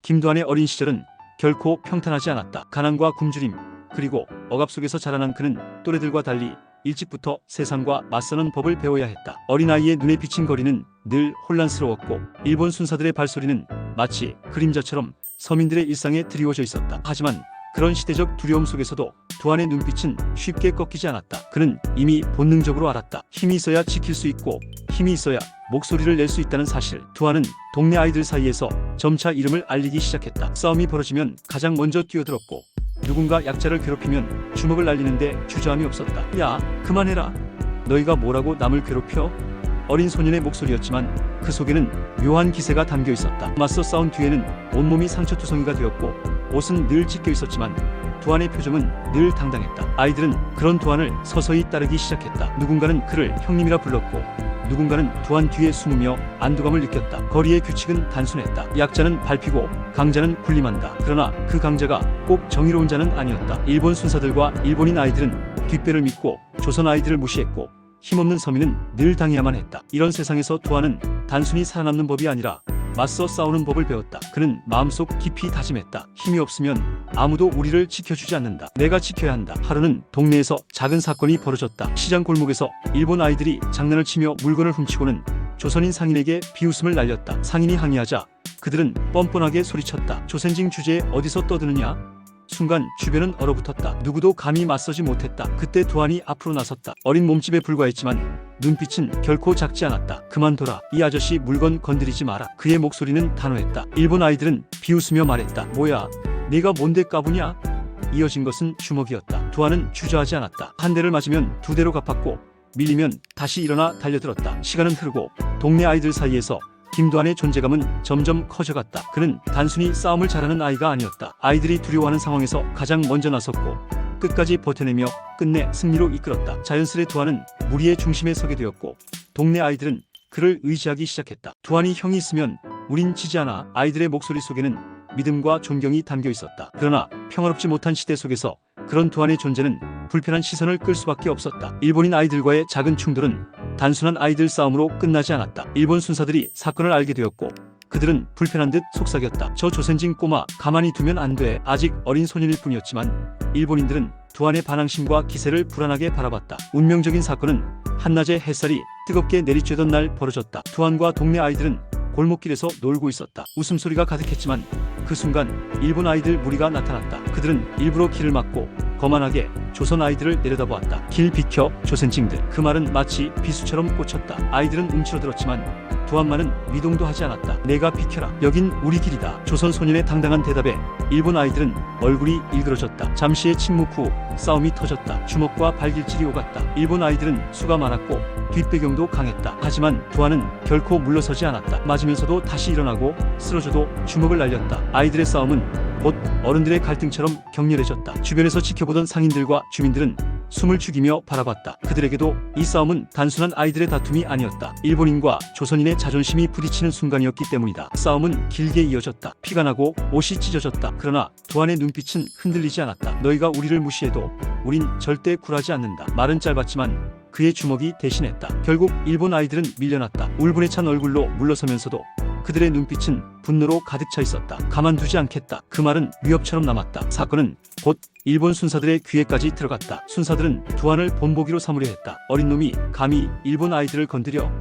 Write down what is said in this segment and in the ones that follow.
김두한의 어린 시절은 결코 평탄하지 않았다. 가난과 굶주림 그리고 억압 속에서 자라난 그는 또래들과 달리 일찍부터 세상과 맞서는 법을 배워야 했다. 어린아이의 눈에 비친 거리는 늘 혼란스러웠고 일본 순사들의 발소리는 마치 그림자처럼 서민들의 일상에 드리워져 있었다. 하지만 그런 시대적 두려움 속에서도 두한의 눈빛은 쉽게 꺾이지 않았다. 그는 이미 본능적으로 알았다. 힘이 있어야 지킬 수 있고 힘이 있어야 목소리를 낼 수 있다는 사실. 두한은 동네 아이들 사이에서 점차 이름을 알리기 시작했다. 싸움이 벌어지면 가장 먼저 뛰어들었고 누군가 약자를 괴롭히면 주먹을 날리는데 주저함이 없었다. 야, 그만해라. 너희가 뭐라고 남을 괴롭혀? 어린 소년의 목소리였지만 그 속에는 묘한 기세가 담겨 있었다. 맞서 싸운 뒤에는 온몸이 상처투성이가 되었고 옷은 늘 찢겨 있었지만 두한의 표정은 늘 당당했다. 아이들은 그런 두한을 서서히 따르기 시작했다. 누군가는 그를 형님이라 불렀고 누군가는 두한 뒤에 숨으며 안도감을 느꼈다. 거리의 규칙은 단순했다. 약자는 밟히고 강자는 군림한다. 그러나 그 강자가 꼭 정의로운 자는 아니었다. 일본 순사들과 일본인 아이들은 뒷배를 믿고 조선 아이들을 무시했고 힘없는 서민은 늘 당해야만 했다. 이런 세상에서 두한은 단순히 살아남는 법이 아니라 맞서 싸우는 법을 배웠다. 그는 마음속 깊이 다짐했다. 힘이 없으면 아무도 우리를 지켜주지 않는다. 내가 지켜야 한다. 하루는 동네에서 작은 사건이 벌어졌다. 시장 골목에서 일본 아이들이 장난을 치며 물건을 훔치고는 조선인 상인에게 비웃음을 날렸다. 상인이 항의하자 그들은 뻔뻔하게 소리쳤다. 조선진 주제에 어디서 떠드느냐? 순간 주변은 얼어붙었다. 누구도 감히 맞서지 못했다. 그때 두한이 앞으로 나섰다. 어린 몸집에 불과했지만 눈빛은 결코 작지 않았다. 그만둬라. 이 아저씨 물건 건드리지 마라. 그의 목소리는 단호했다. 일본 아이들은 비웃으며 말했다. 뭐야? 네가 뭔데 까부냐? 이어진 것은 주먹이었다. 두한은 주저하지 않았다. 한 대를 맞으면 두 대로 갚았고 밀리면 다시 일어나 달려들었다. 시간은 흐르고 동네 아이들 사이에서 김두한의 존재감은 점점 커져갔다. 그는 단순히 싸움을 잘하는 아이가 아니었다. 아이들이 두려워하는 상황에서 가장 먼저 나섰고 끝까지 버텨내며 끝내 승리로 이끌었다. 자연스레 두한은 무리의 중심에 서게 되었고 동네 아이들은 그를 의지하기 시작했다. 두한이 형이 있으면 우린 지지 않아. 아이들의 목소리 속에는 믿음과 존경이 담겨 있었다. 그러나 평화롭지 못한 시대 속에서 그런 두한의 존재는 불편한 시선을 끌 수밖에 없었다. 일본인 아이들과의 작은 충돌은 단순한 아이들 싸움으로 끝나지 않았다. 일본 순사들이 사건을 알게 되었고 그들은 불편한 듯 속삭였다. 저 조선진 꼬마 가만히 두면 안 돼. 아직 어린 소년일 뿐이었지만 일본인들은 두한의 반항심과 기세를 불안하게 바라봤다. 운명적인 사건은 한낮에 햇살이 뜨겁게 내리쬐던 날 벌어졌다. 두한과 동네 아이들은 골목길에서 놀고 있었다. 웃음소리가 가득했지만 그 순간 일본 아이들 무리가 나타났다. 그들은 일부러 길을 막고 거만하게 조선 아이들을 내려다보았다. 길 비켜 조선징들. 그 말은 마치 비수처럼 꽂혔다. 아이들은 움츠러들었지만 두한만은 미동도 하지 않았다. 내가 비켜라. 여긴 우리 길이다. 조선 소년의 당당한 대답에 일본 아이들은 얼굴이 일그러졌다. 잠시의 침묵 후 싸움이 터졌다. 주먹과 발길질이 오갔다. 일본 아이들은 수가 많았고 뒷배경도 강했다. 하지만 두한은 결코 물러서지 않았다. 맞으면서도 다시 일어나고 쓰러져도 주먹을 날렸다. 아이들의 싸움은 곧 어른들의 갈등처럼 격렬해졌다. 주변에서 지켜보던 상인들과 주민들은 숨을 죽이며 바라봤다. 그들에게도 이 싸움은 단순한 아이들의 다툼이 아니었다. 일본인과 조선인의 자존심이 부딪히는 순간이었기 때문이다. 싸움은 길게 이어졌다. 피가 나고 옷이 찢어졌다. 그러나 두한의 눈빛은 흔들리지 않았다. 너희가 우리를 무시해도 우린 절대 굴하지 않는다. 말은 짧았지만 그의 주먹이 대신했다. 결국 일본 아이들은 밀려났다. 울분에 찬 얼굴로 물러서면서도 그들의 눈빛은 분노로 가득 차 있었다. 가만두지 않겠다. 그 말은 위협처럼 남았다. 사건은 곧 일본 순사들의 귀에까지 들어갔다. 순사들은 두한을 본보기로 삼으려 했다. 어린 놈이 감히 일본 아이들을 건드려?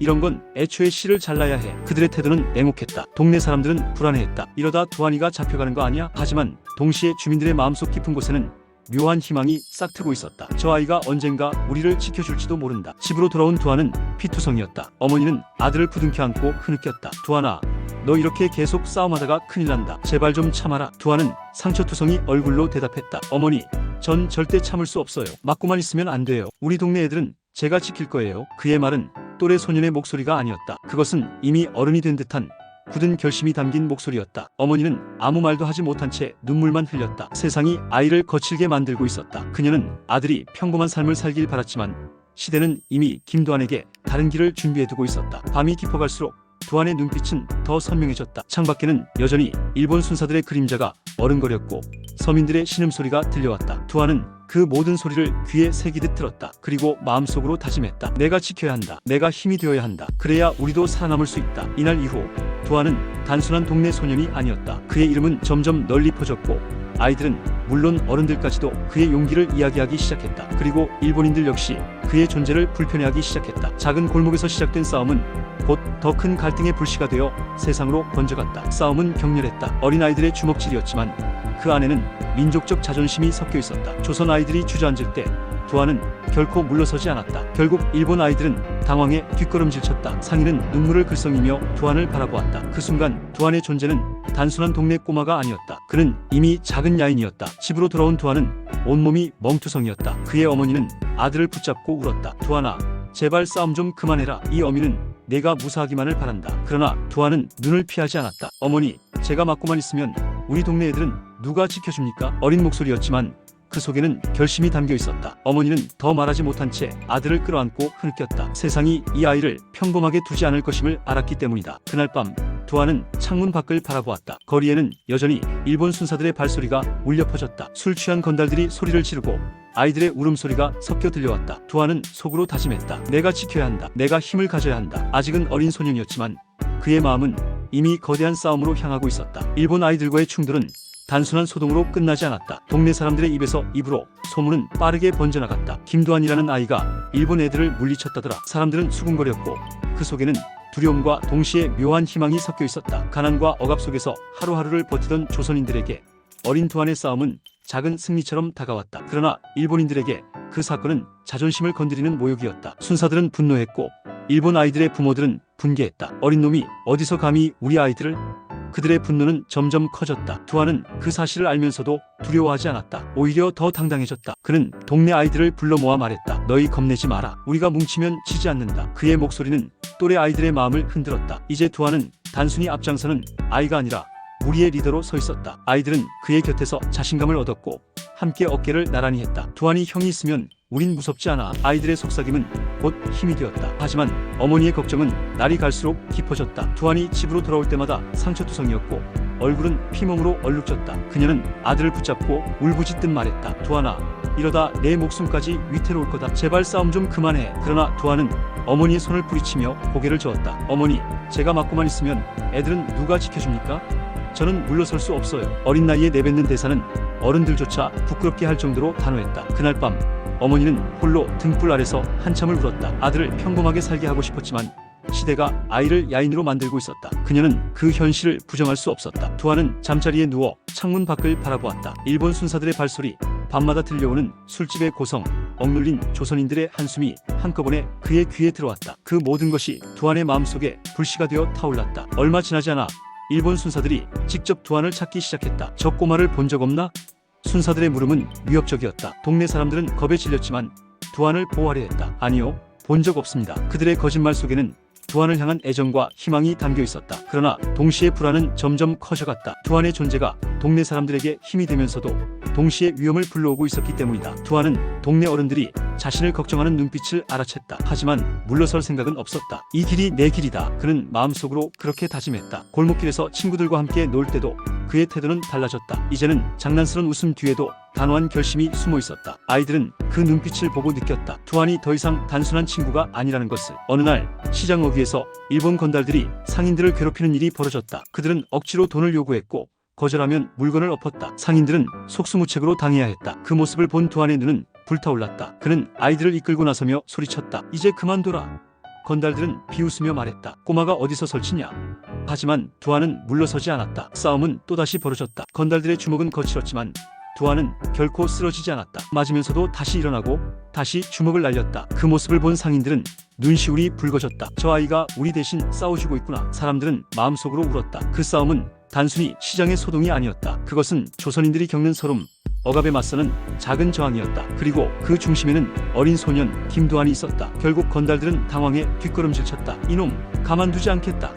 이런 건 애초에 씨를 잘라야 해. 그들의 태도는 냉혹했다. 동네 사람들은 불안해했다. 이러다 두한이가 잡혀가는 거 아니야? 하지만 동시에 주민들의 마음속 깊은 곳에는 묘한 희망이 싹트고 있었다. 저 아이가 언젠가 우리를 지켜줄지도 모른다. 집으로 돌아온 두한은 피투성이었다. 어머니는 아들을 부둥켜 안고 흐느꼈다. 두한아, 너 이렇게 계속 싸움하다가 큰일 난다. 제발 좀 참아라. 두한은 상처투성이 얼굴로 대답했다. 어머니, 전 절대 참을 수 없어요. 맞고만 있으면 안 돼요. 우리 동네 애들은 제가 지킬 거예요. 그의 말은 또래 소년의 목소리가 아니었다. 그것은 이미 어른이 된 듯한 굳은 결심이 담긴 목소리였다. 어머니는 아무 말도 하지 못한 채 눈물만 흘렸다. 세상이 아이를 거칠게 만들고 있었다. 그녀는 아들이 평범한 삶을 살길 바랐지만 시대는 이미 김두한에게 다른 길을 준비해두고 있었다. 밤이 깊어갈수록 두한의 눈빛은 더 선명해졌다. 창밖에는 여전히 일본 순사들의 그림자가 어른거렸고 서민들의 신음소리가 들려왔다. 두한은 그 모든 소리를 귀에 새기듯 들었다. 그리고 마음속으로 다짐했다. 내가 지켜야 한다. 내가 힘이 되어야 한다. 그래야 우리도 살아남을 수 있다. 이날 이후 두아는 단순한 동네 소년이 아니었다. 그의 이름은 점점 널리 퍼졌고 아이들은 물론 어른들까지도 그의 용기를 이야기하기 시작했다. 그리고 일본인들 역시 그의 존재를 불편해하기 시작했다. 작은 골목에서 시작된 싸움은 곧 더 큰 갈등의 불씨가 되어 세상으로 번져갔다. 싸움은 격렬했다. 어린아이들의 주먹질이었지만 그 안에는 민족적 자존심이 섞여 있었다. 조선 아이들이 주저앉을 때 두아는 결코 물러서지 않았다. 결국 일본 아이들은 당황해 뒷걸음질 쳤다. 상인은 눈물을 글썽이며 두안을 바라보았다. 그 순간 두안의 존재는 단순한 동네 꼬마가 아니었다. 그는 이미 작은 야인이었다. 집으로 돌아온 두안은 온몸이 멍투성이었다. 그의 어머니는 아들을 붙잡고 울었다. 두안아, 제발 싸움 좀 그만해라. 이 어미는 내가 무사하기만을 바란다. 그러나 두안은 눈을 피하지 않았다. 어머니, 제가 맞고만 있으면 우리 동네 애들은 누가 지켜줍니까? 어린 목소리였지만 그 속에는 결심이 담겨 있었다. 어머니는 더 말하지 못한 채 아들을 끌어안고 흐느꼈다. 세상이 이 아이를 평범하게 두지 않을 것임을 알았기 때문이다. 그날 밤 두아는 창문 밖을 바라보았다. 거리에는 여전히 일본 순사들의 발소리가 울려 퍼졌다. 술 취한 건달들이 소리를 지르고 아이들의 울음소리가 섞여 들려왔다. 두아는 속으로 다짐했다. 내가 지켜야 한다. 내가 힘을 가져야 한다. 아직은 어린 소년이었지만 그의 마음은 이미 거대한 싸움으로 향하고 있었다. 일본 아이들과의 충돌은 단순한 소동으로 끝나지 않았다. 동네 사람들의 입에서 입으로 소문은 빠르게 번져나갔다. 김두한이라는 아이가 일본 애들을 물리쳤다더라. 사람들은 수군거렸고 그 속에는 두려움과 동시에 묘한 희망이 섞여 있었다. 가난과 억압 속에서 하루하루를 버티던 조선인들에게 어린 두한의 싸움은 작은 승리처럼 다가왔다. 그러나 일본인들에게 그 사건은 자존심을 건드리는 모욕이었다. 순사들은 분노했고 일본 아이들의 부모들은 분개했다. 어린 놈이 어디서 감히 우리 아이들을? 그들의 분노는 점점 커졌다. 두아는 그 사실을 알면서도 두려워하지 않았다. 오히려 더 당당해졌다. 그는 동네 아이들을 불러 모아 말했다. 너희 겁내지 마라. 우리가 뭉치면 지지 않는다. 그의 목소리는 또래 아이들의 마음을 흔들었다. 이제 두아는 단순히 앞장서는 아이가 아니라 무리의 리더로 서 있었다. 아이들은 그의 곁에서 자신감을 얻었고 함께 어깨를 나란히 했다. 두안이 형이 있으면 우린 무섭지 않아. 아이들의 속삭임은 곧 힘이 되었다. 하지만 어머니의 걱정은 날이 갈수록 깊어졌다. 두안이 집으로 돌아올 때마다 상처투성이었고 얼굴은 피멍으로 얼룩졌다. 그녀는 아들을 붙잡고 울부짖듯 말했다. 두안아, 이러다 내 목숨까지 위태로울 거다. 제발 싸움 좀 그만해. 그러나 두안은 어머니의 손을 뿌리치며 고개를 저었다. 어머니, 제가 맞고만 있으면 애들은 누가 지켜줍니까? 저는 물러설 수 없어요. 어린 나이에 내뱉는 대사는 어른들조차 부끄럽게 할 정도로 단호했다. 그날 밤 어머니는 홀로 등불 아래서 한참을 울었다. 아들을 평범하게 살게 하고 싶었지만 시대가 아이를 야인으로 만들고 있었다. 그녀는 그 현실을 부정할 수 없었다. 두아는 잠자리에 누워 창문 밖을 바라보았다. 일본 순사들의 발소리, 밤마다 들려오는 술집의 고성, 억눌린 조선인들의 한숨이 한꺼번에 그의 귀에 들어왔다. 그 모든 것이 두안의 마음속에 불씨가 되어 타올랐다. 얼마 지나지 않아 일본 순사들이 직접 두안을 찾기 시작했다. 저 꼬마를 본 적 없나? 순사들의 물음은 위협적이었다. 동네 사람들은 겁에 질렸지만 두안을 보호하려 했다. 아니요, 본 적 없습니다. 그들의 거짓말 속에는 두안을 향한 애정과 희망이 담겨 있었다. 그러나 동시에 불안은 점점 커져갔다. 두안의 존재가 동네 사람들에게 힘이 되면서도 동시에 위험을 불러오고 있었기 때문이다. 두안은 동네 어른들이 자신을 걱정하는 눈빛을 알아챘다. 하지만 물러설 생각은 없었다. 이 길이 내 길이다. 그는 마음속으로 그렇게 다짐했다. 골목길에서 친구들과 함께 놀 때도 그의 태도는 달라졌다. 이제는 장난스러운 웃음 뒤에도 단호한 결심이 숨어 있었다. 아이들은 그 눈빛을 보고 느꼈다. 두안이 더 이상 단순한 친구가 아니라는 것을. 어느 날 시장 어귀에서 일본 건달들이 상인들을 괴롭히는 일이 벌어졌다. 그들은 억지로 돈을 요구했고 거절하면 물건을 엎었다. 상인들은 속수무책으로 당해야 했다. 그 모습을 본 두안의 눈은 불타올랐다. 그는 아이들을 이끌고 나서며 소리쳤다. 이제 그만둬라. 건달들은 비웃으며 말했다. 꼬마가 어디서 설치냐. 하지만 두안은 물러서지 않았다. 싸움은 또다시 벌어졌다. 건달들의 주먹은 거칠었지만 두안은 결코 쓰러지지 않았다. 맞으면서도 다시 일어나고 다시 주먹을 날렸다. 그 모습을 본 상인들은 눈시울이 붉어졌다. 저 아이가 우리 대신 싸워주고 있구나. 사람들은 마음속으로 울었다. 그 싸움은 단순히 시장의 소동이 아니었다. 그것은 조선인들이 겪는 서름, 억압에 맞서는 작은 저항이었다. 그리고 그 중심에는 어린 소년 김두한이 있었다. 결국 건달들은 당황해 뒷걸음질 쳤다. 이놈, 가만두지 않겠다.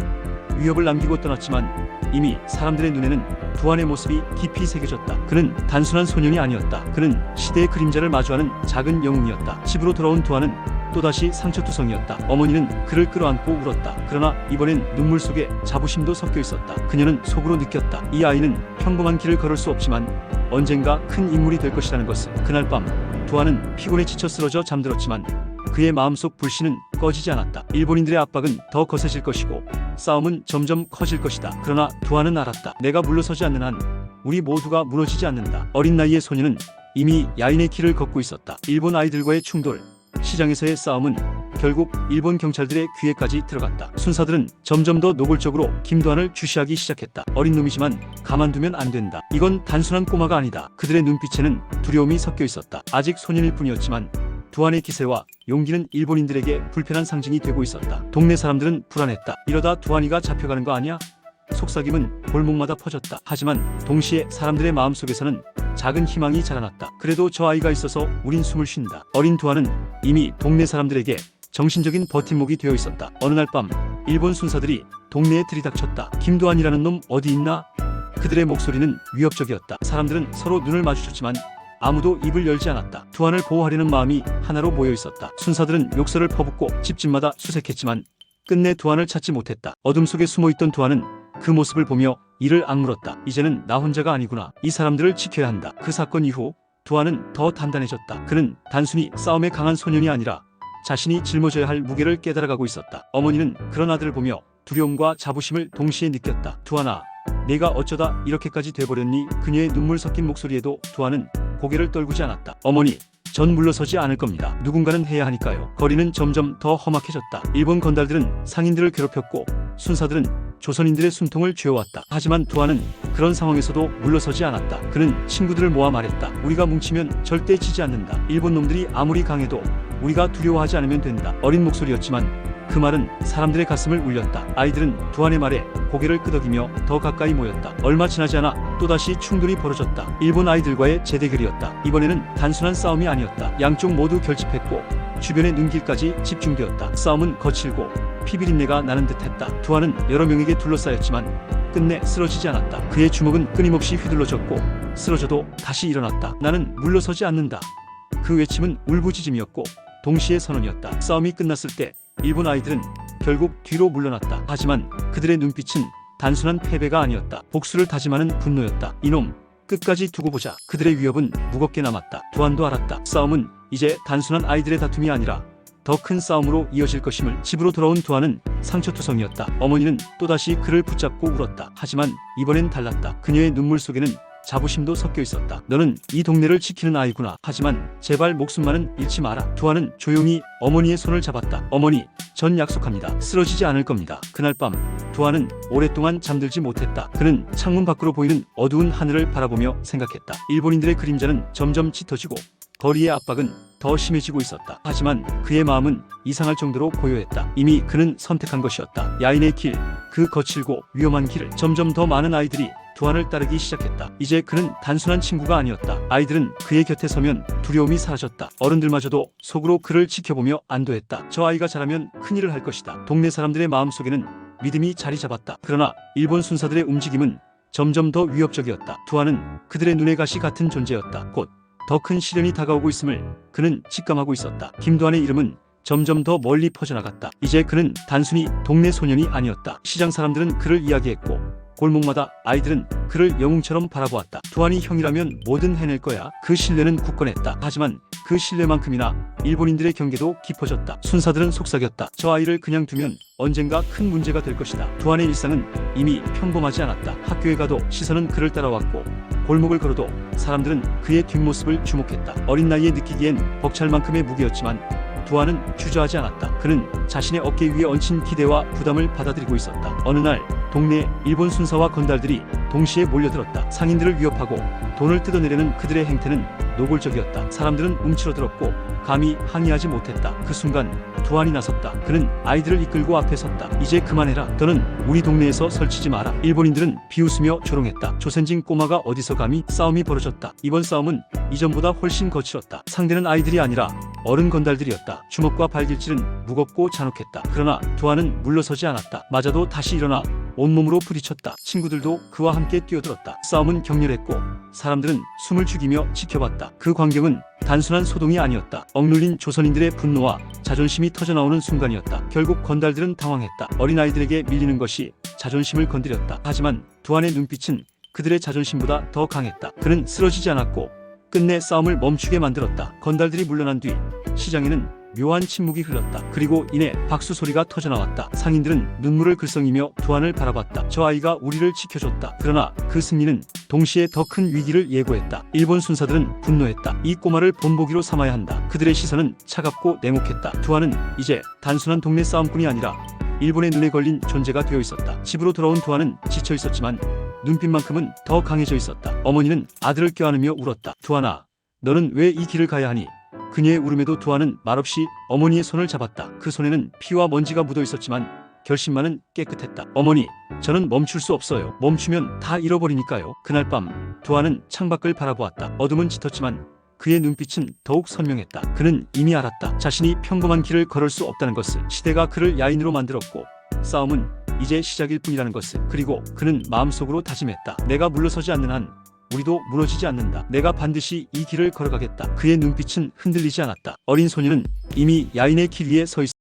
위협을 남기고 떠났지만 이미 사람들의 눈에는 두안의 모습이 깊이 새겨졌다. 그는 단순한 소년이 아니었다. 그는 시대의 그림자를 마주하는 작은 영웅이었다. 집으로 돌아온 두안은 또다시 상처투성이었다. 어머니는 그를 끌어안고 울었다. 그러나 이번엔 눈물 속에 자부심도 섞여 있었다. 그녀는 속으로 느꼈다. 이 아이는 평범한 길을 걸을 수 없지만 언젠가 큰 인물이 될 것이라는 것을. 그날 밤 두한은 피곤에 지쳐 쓰러져 잠들었지만 그의 마음속 불씨는 꺼지지 않았다. 일본인들의 압박은 더 거세질 것이고 싸움은 점점 커질 것이다. 그러나 두한은 알았다. 내가 물러서지 않는 한 우리 모두가 무너지지 않는다. 어린 나이의 소녀는 이미 야인의 길을 걷고 있었다. 일본 아이들과의 충돌, 시장에서의 싸움은 결국 일본 경찰들의 귀에까지 들어갔다. 순사들은 점점 더 노골적으로 김두한을 주시하기 시작했다. 어린 놈이지만 가만두면 안 된다. 이건 단순한 꼬마가 아니다. 그들의 눈빛에는 두려움이 섞여 있었다. 아직 소년일 뿐이었지만 두한의 기세와 용기는 일본인들에게 불편한 상징이 되고 있었다. 동네 사람들은 불안했다. 이러다 두한이가 잡혀가는 거 아니야? 속삭임은 골목마다 퍼졌다. 하지만 동시에 사람들의 마음속에서는 작은 희망이 자라났다. 그래도 저 아이가 있어서 우린 숨을 쉰다. 어린 두한은 이미 동네 사람들에게 정신적인 버팀목이 되어 있었다. 어느 날 밤 일본 순사들이 동네에 들이닥쳤다. 김두한이라는 놈 어디 있나? 그들의 목소리는 위협적이었다. 사람들은 서로 눈을 마주쳤지만 아무도 입을 열지 않았다. 두한을 보호하려는 마음이 하나로 모여 있었다. 순사들은 욕설을 퍼붓고 집집마다 수색했지만 끝내 두한을 찾지 못했다. 어둠 속에 숨어있던 두한은 그 모습을 보며 이를 악물었다. 이제는 나 혼자가 아니구나. 이 사람들을 지켜야 한다. 그 사건 이후 두한은 더 단단해졌다. 그는 단순히 싸움에 강한 소년이 아니라 자신이 짊어져야 할 무게를 깨달아가고 있었다. 어머니는 그런 아들을 보며 두려움과 자부심을 동시에 느꼈다. 두한아, 내가 어쩌다 이렇게까지 돼버렸니? 그녀의 눈물 섞인 목소리에도 두한은 고개를 떨구지 않았다. 어머니, 전 물러서지 않을 겁니다. 누군가는 해야 하니까요. 거리는 점점 더 험악해졌다. 일본 건달들은 상인들을 괴롭혔고 순사들은 조선인들의 숨통을 쥐어왔다. 하지만 두한은 그런 상황에서도 물러서지 않았다. 그는 친구들을 모아 말했다. 우리가 뭉치면 절대 지지 않는다. 일본 놈들이 아무리 강해도 우리가 두려워하지 않으면 된다. 어린 목소리였지만 그 말은 사람들의 가슴을 울렸다. 아이들은 두한의 말에 고개를 끄덕이며 더 가까이 모였다. 얼마 지나지 않아 또다시 충돌이 벌어졌다. 일본 아이들과의 재대결이었다. 이번에는 단순한 싸움이 아니었다. 양쪽 모두 결집했고 주변의 눈길까지 집중되었다. 싸움은 거칠고 피비린내가 나는 듯했다. 두한은 여러 명에게 둘러싸였지만 끝내 쓰러지지 않았다. 그의 주먹은 끊임없이 휘둘러졌고 쓰러져도 다시 일어났다. 나는 물러서지 않는다. 그 외침은 울부짖음이었고 동시에 선언이었다. 싸움이 끝났을 때 일본 아이들은 결국 뒤로 물러났다. 하지만 그들의 눈빛은 단순한 패배가 아니었다. 복수를 다짐하는 분노였다. 이놈, 끝까지 두고 보자. 그들의 위협은 무겁게 남았다. 두한도 알았다. 싸움은 이제 단순한 아이들의 다툼이 아니라 더 큰 싸움으로 이어질 것임을. 집으로 돌아온 두한은 상처투성이었다. 어머니는 또다시 그를 붙잡고 울었다. 하지만 이번엔 달랐다. 그녀의 눈물 속에는 자부심도 섞여 있었다. 너는 이 동네를 지키는 아이구나. 하지만 제발 목숨만은 잃지 마라. 두한은 조용히 어머니의 손을 잡았다. 어머니, 전 약속합니다. 쓰러지지 않을 겁니다. 그날 밤 두한은 오랫동안 잠들지 못했다. 그는 창문 밖으로 보이는 어두운 하늘을 바라보며 생각했다. 일본인들의 그림자는 점점 짙어지고 거리의 압박은 더 심해지고 있었다. 하지만 그의 마음은 이상할 정도로 고요했다. 이미 그는 선택한 것이었다. 야인의 길, 그 거칠고 위험한 길을. 점점 더 많은 아이들이 두한을 따르기 시작했다. 이제 그는 단순한 친구가 아니었다. 아이들은 그의 곁에 서면 두려움이 사라졌다. 어른들마저도 속으로 그를 지켜보며 안도했다. 저 아이가 자라면 큰일을 할 것이다. 동네 사람들의 마음속에는 믿음이 자리 잡았다. 그러나 일본 순사들의 움직임은 점점 더 위협적이었다. 두한은 그들의 눈의 가시 같은 존재였다. 곧 더 큰 시련이 다가오고 있음을 그는 직감하고 있었다. 김두한의 이름은 점점 더 멀리 퍼져나갔다. 이제 그는 단순히 동네 소년이 아니었다. 시장 사람들은 그를 이야기했고 골목마다 아이들은 그를 영웅처럼 바라보았다. 두한이 형이라면 뭐든 해낼 거야. 그 신뢰는 굳건했다. 하지만 그 신뢰만큼이나 일본인들의 경계도 깊어졌다. 순사들은 속삭였다. 저 아이를 그냥 두면 언젠가 큰 문제가 될 것이다. 두한의 일상은 이미 평범하지 않았다. 학교에 가도 시선은 그를 따라왔고 골목을 걸어도 사람들은 그의 뒷모습을 주목했다. 어린 나이에 느끼기엔 벅찰 만큼의 무게였지만 두한은 주저하지 않았다. 그는 자신의 어깨 위에 얹힌 기대와 부담을 받아들이고 있었다. 어느 날 동네 일본 순사와 건달들이 동시에 몰려들었다. 상인들을 위협하고 돈을 뜯어내려는 그들의 행태는 노골적이었다. 사람들은 움츠러들었고 감히 항의하지 못했다. 그 순간 두한이 나섰다. 그는 아이들을 이끌고 앞에 섰다. 이제 그만해라. 너는 우리 동네에서 설치지 마라. 일본인들은 비웃으며 조롱했다. 조센진 꼬마가 어디서 감히. 싸움이 벌어졌다. 이번 싸움은 이전보다 훨씬 거칠었다. 상대는 아이들이 아니라 어른 건달들이었다. 주먹과 발길질은 무겁고 잔혹했다. 그러나 두한은 물러서지 않았다. 맞아도 다시 일어나 온몸으로 부딪혔다. 친구들도 그와 함께 뛰어들었다. 싸움은 격렬했고 사람들은 숨을 죽이며 지켜봤다. 그 광경은 단순한 소동이 아니었다. 억눌린 조선인들의 분노와 자존심이 터져나오는 순간이었다. 결국 건달들은 당황했다. 어린아이들에게 밀리는 것이 자존심을 건드렸다. 하지만 두한의 눈빛은 그들의 자존심보다 더 강했다. 그는 쓰러지지 않았고 끝내 싸움을 멈추게 만들었다. 건달들이 물러난 뒤 시장에는 묘한 침묵이 흘렀다. 그리고 이내 박수 소리가 터져나왔다. 상인들은 눈물을 글썽이며 두안을 바라봤다. 저 아이가 우리를 지켜줬다. 그러나 그 승리는 동시에 더 큰 위기를 예고했다. 일본 순사들은 분노했다. 이 꼬마를 본보기로 삼아야 한다. 그들의 시선은 차갑고 냉혹했다. 두안은 이제 단순한 동네 싸움꾼이 아니라 일본의 눈에 걸린 존재가 되어 있었다. 집으로 돌아온 두안은 지쳐 있었지만 눈빛만큼은 더 강해져 있었다. 어머니는 아들을 껴안으며 울었다. 두안아, 너는 왜 이 길을 가야 하니? 그녀의 울음에도 두안은 말없이 어머니의 손을 잡았다. 그 손에는 피와 먼지가 묻어 있었지만 결심만은 깨끗했다. 어머니, 저는 멈출 수 없어요. 멈추면 다 잃어버리니까요. 그날 밤 두안은 창밖을 바라보았다. 어둠은 짙었지만 그의 눈빛은 더욱 선명했다. 그는 이미 알았다. 자신이 평범한 길을 걸을 수 없다는 것을. 시대가 그를 야인으로 만들었고 싸움은 이제 시작일 뿐이라는 것을. 그리고 그는 마음속으로 다짐했다. 내가 물러서지 않는 한 우리도 무너지지 않는다. 내가 반드시 이 길을 걸어가겠다. 그의 눈빛은 흔들리지 않았다. 어린 소녀는 이미 야인의 길 위에 서 있었다.